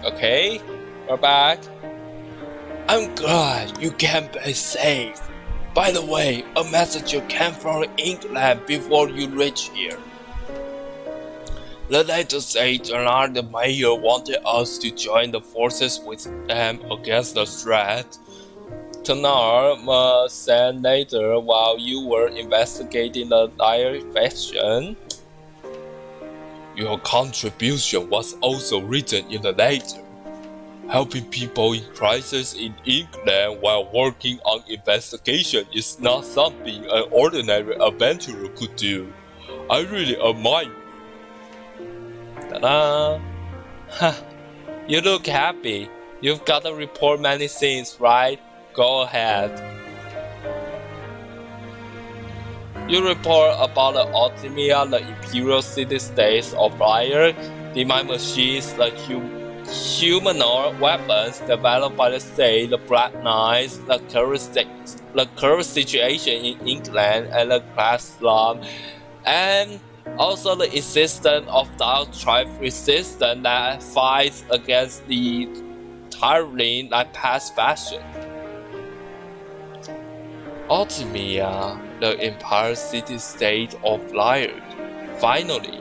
Okay, we're back. I'm glad you came back safe. By the way, a messenger came from England before you reached here. The letter said Gerard the mayor wanted us to join the forces with them against the threat. Toram said later while you were investigating the dire faction. Your contribution was also written in the letter. Helping people in crisis in England while working on investigation is not something an ordinary adventurer could do. I really admire you. Ta-da! You look happy. You've got to report many things, right? Go ahead. You report about the Ultimia, the Imperial City-States of Fire, the mine machines, the humanoid weapons developed by the state, the Black Knights, the current situation in England and the class slum, and also the existence of the tribe resistance that fights against the tyranny that past fashion. Ultimia, the Empire City-State of Liard. Finally.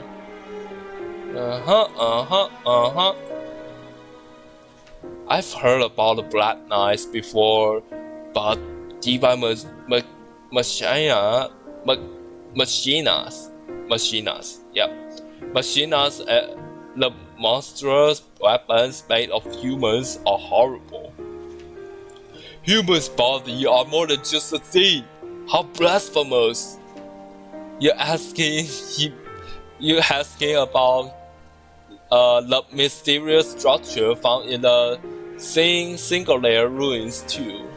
I've heard about the Black Knights before, but Diva Machinas, the monstrous weapons made of humans are horrible. Humans' bodies are more than just a thing. How blasphemous! You're asking about the mysterious structure found in the single-layer ruins too.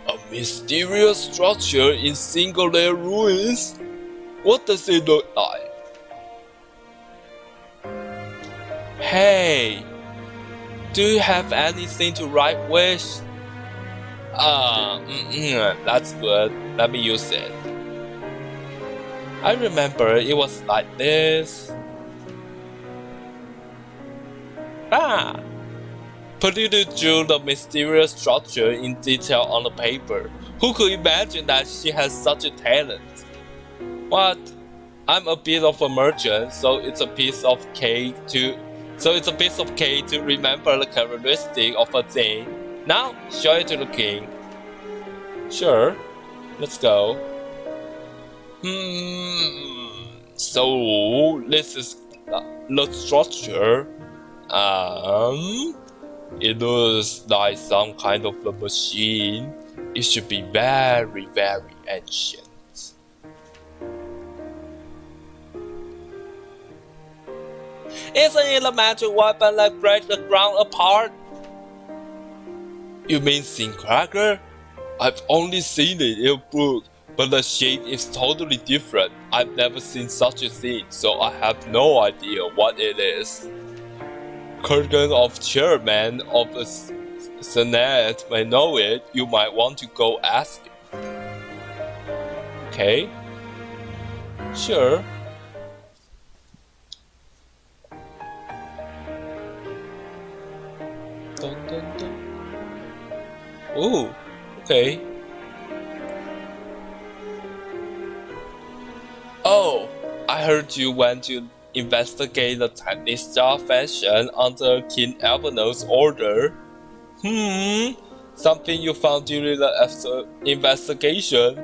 A mysterious structure in single-layer ruins? What does it look like? Hey, do you have anything to write with? That's good. Let me use it. I remember it was like this. Pelulu drew the mysterious structure in detail on the paper. Who could imagine that she has such a talent? What? I'm a bit of a merchant, so it's a piece of cake to remember the characteristic of a thing. Now, show it to the king. Sure, let's go. So this is the structure. It looks like some kind of a machine. It should be very, very ancient. Isn't it a magic weapon that breaks the ground apart? You mean Sincracker? I've only seen it in a book, but the shape is totally different. I've never seen such a thing, so I have no idea what it is. Kurgan of chairman of the Senate may know it. You might want to go ask him. Okay. Sure. Dun, dun, dun. Ooh, okay. Oh, I heard you went to investigate the Tanista fashion under King Alvino's order. Something you found during the investigation?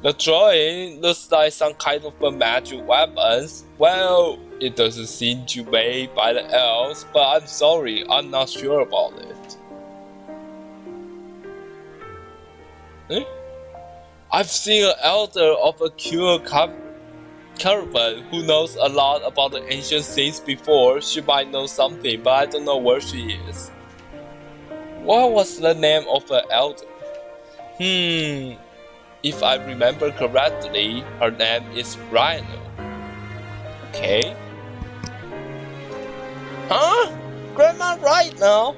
The drawing looks like some kind of a magic weapons. Well, it doesn't seem to be made by the elves, but I'm sorry, I'm not sure about it. I've seen an elder of a cure caravan who knows a lot about the ancient things before. She might know something, but I don't know where she is. What was the name of the elder? If I remember correctly, her name is Rhino. Okay. Huh? Grandma Rhino?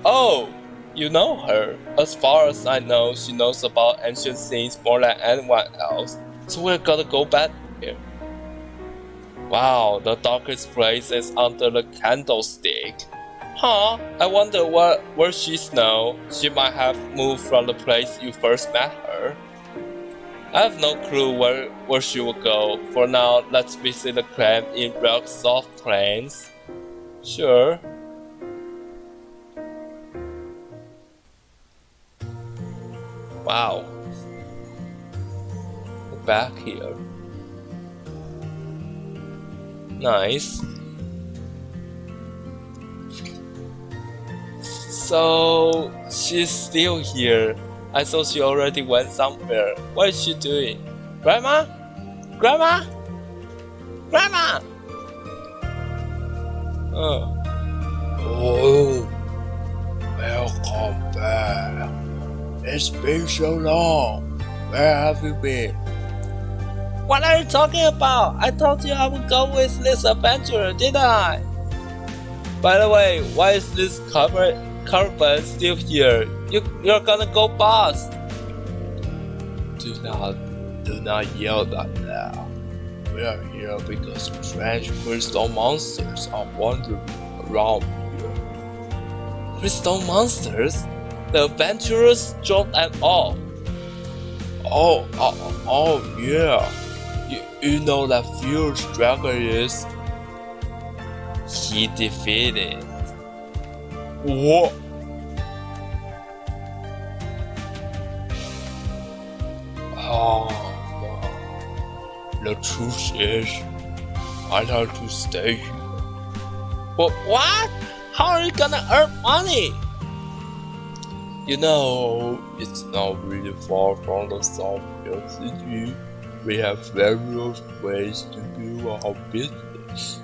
Oh, you know her. As far as I know, she knows about ancient things more than anyone else. So we're gonna go back here. Wow, the darkest place is under the candlestick. Huh, I wonder where she's now. She might have moved from the place you first met her. I have no clue where she will go. For now, let's visit the camp in Rock Soft Plains. Sure. Wow. We're back here. Nice. So she's still here. I thought she already went somewhere. What is she doing? Grandma? Grandma? Grandma? Oh, welcome back. It's been so long. Where have you been? What are you talking about? I told you I would go with this adventurer, didn't I? By the way, why is this caravan still here? You're gonna go bust. Do not yell that now. We are here because strange crystal monsters are wandering around here. Crystal monsters? The adventurers dropped them off. Oh yeah. You know that fierce dragon is? He defeated. What? Oh no. The truth is, I like to stay here. But what? How are you gonna earn money? You know, it's not really far from the Southfield City. We have various ways to do our business.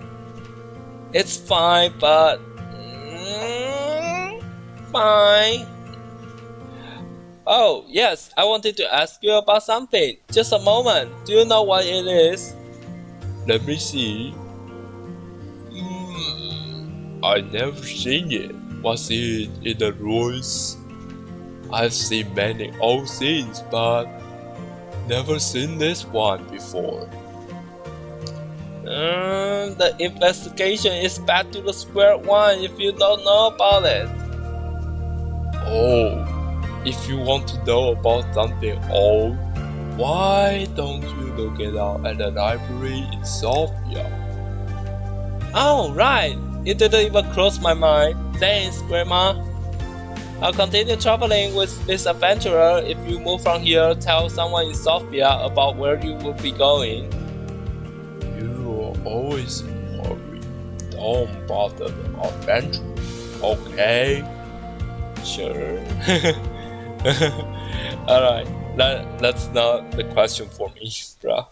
It's fine, but fine. Oh, yes, I wanted to ask you about something. Just a moment. Do you know what it is? Let me see. I never seen it. Was it in the ruins? I've seen many old things, but never seen this one before. The investigation is back to the square one if you don't know about it. Oh, if you want to know about something old, why don't you look it up at the library in Sofia? Oh, right. It didn't even cross my mind. Thanks, Grandma. I'll continue traveling with this adventurer. If you move from here, tell someone in Sofia about where you will be going. You are always in a hurry. Don't bother the adventurer, okay? Sure. Alright, that's not the question for me, bruh.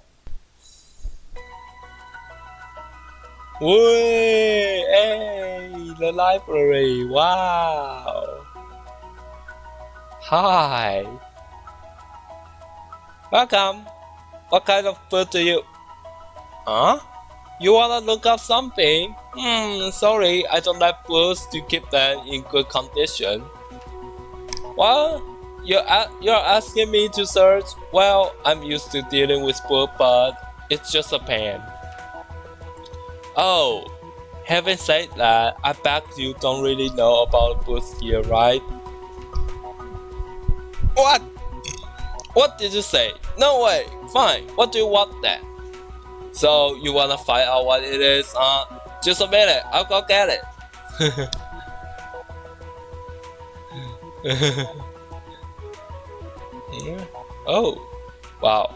Whee! Hey, the library, wow! Hi! Welcome! What kind of book do you... Huh? You wanna look up something? Sorry, I don't like books to keep them in good condition. What? You're asking me to search? Well, I'm used to dealing with books, but it's just a pen. Oh, having said that, I bet you don't really know about books here, right? What? What did you say? No way! Fine, what do you want then? So, you wanna find out what it is, huh? Just a minute, I'll go get it. Oh, wow.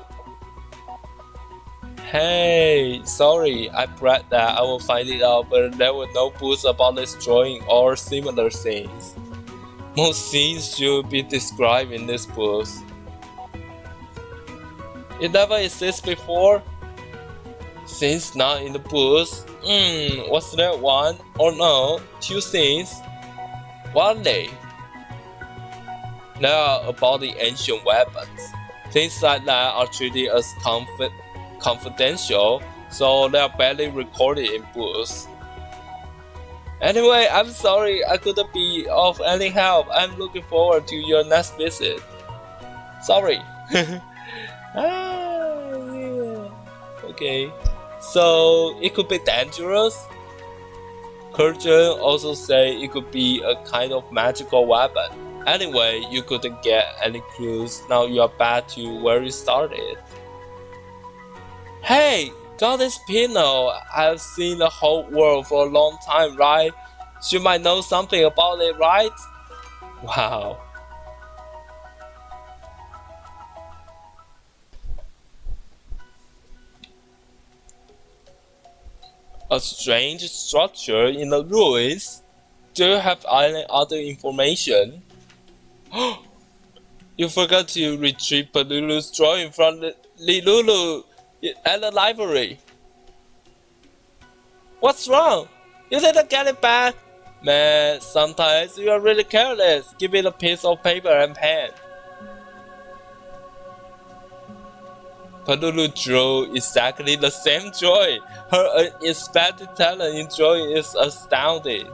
Hey, sorry, I read that I will find it out, but there were no books about this drawing or similar things. Most things should be described in this book. It never existed before? Since not in the book, was there one or no? Two things? What are they? They are about the ancient weapons. Things like that are treated as confidential, so they are barely recorded in books. Anyway, I'm sorry I couldn't be of any help. I'm looking forward to your next visit. Sorry. Yeah. Okay. So it could be dangerous. Kurjan also say it could be a kind of magical weapon. Anyway, you couldn't get any clues. Now you are back to where you started. Hey, Goddess Pino, I've seen the whole world for a long time, right? She might know something about it, right? Wow. A strange structure in the ruins? Do you have any other information? You forgot to retrieve pelulu's drawing from the Lilulu at the library. What's wrong? You didn't get it back? Man, sometimes you are really careless. Give me a piece of paper and pen. Pelulu drew exactly the same drawing. Her unexpected talent in drawing is astounding.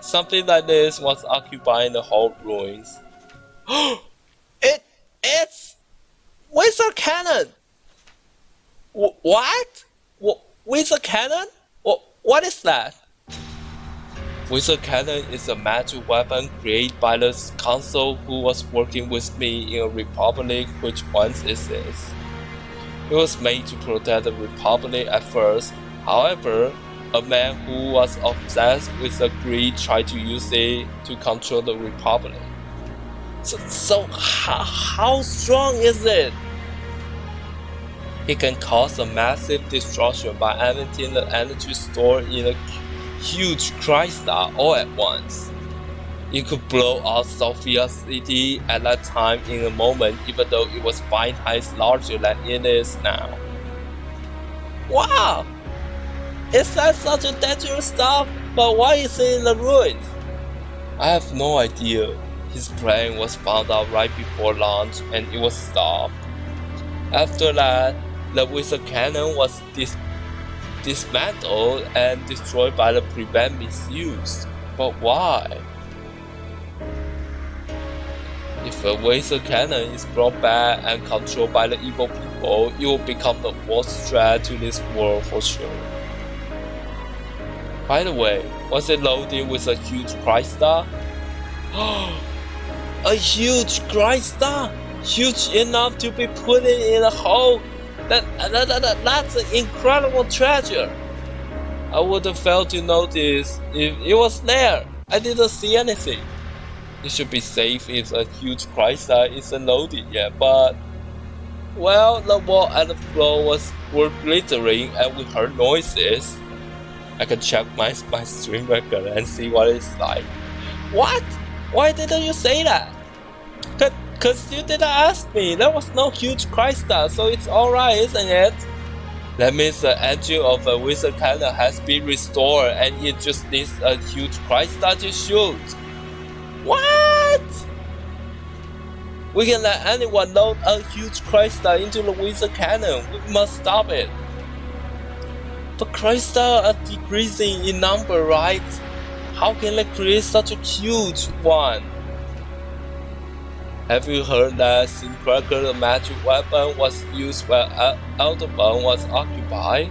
Something like this was occupying the whole ruins. It's Wizard Cannon! What? Wizard Cannon? What is that? Wizard Cannon is a magic weapon created by the council who was working with me in a republic which once exists. It was made to protect the republic at first. However, a man who was obsessed with the greed tried to use it to control the republic. So how strong is it? It can cause a massive destruction by emptying the energy stored in a huge crystal all at once. It could blow out Sophia City at that time in a moment, even though it was 5 times larger than it is now. Wow! Is that such a dangerous stuff? But why is it in the ruins? I have no idea. His plane was found out right before launch and it was stopped. After that, the Wizard Cannon was dismantled and destroyed by the prevent misuse. But why? If a Wizard Cannon is brought back and controlled by the evil people, it will become the worst threat to this world for sure. By the way, was it loaded with a huge crystal? A huge crystal? Huge enough to be put in a hole? That's an incredible treasure. I would have failed to notice if it was there. I didn't see anything. It should be safe if a huge crystal isn't loaded yet, but well, the wall and the floor were glittering and we heard noises. I can check my stream record and see what it's like. What? Why didn't you say that? Cause you didn't ask me. There was no huge crystal, so it's alright, isn't it? That means the engine of a Wizard Cannon has been restored and it just needs a huge crystal to shoot. What? We can let anyone load a huge crystal into the Wizard Cannon. We must stop it. The crystals are decreasing in number, right? How can they create such a huge one? Have you heard that Sincracker, the magic weapon, was used while Aldebaran was occupied?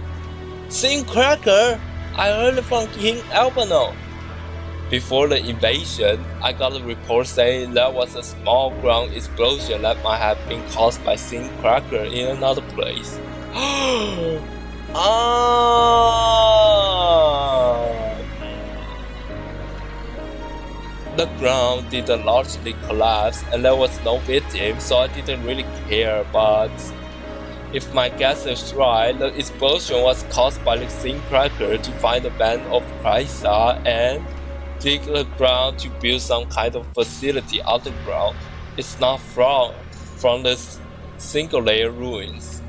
Sincracker? I heard it from King Albano. Before the invasion, I got a report saying there was a small ground explosion that might have been caused by Sincracker in another place. The ground didn't largely collapse and there was no victim, so I didn't really care, but if my guess is right, the explosion was caused by the Sincracker to find a band of crystal and dig the ground to build some kind of facility underground. It's not from the single-layer ruins.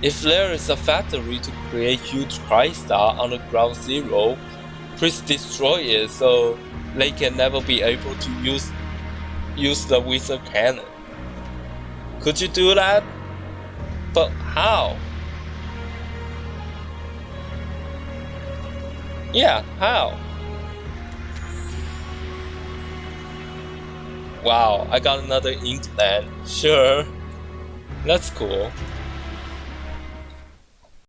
If there is a factory to create huge crystal on the ground zero, please destroy it so they can never be able to use the Wizard Cannon. Could you do that? But how? Yeah, how? Wow, I got another ink pen. Sure. That's cool.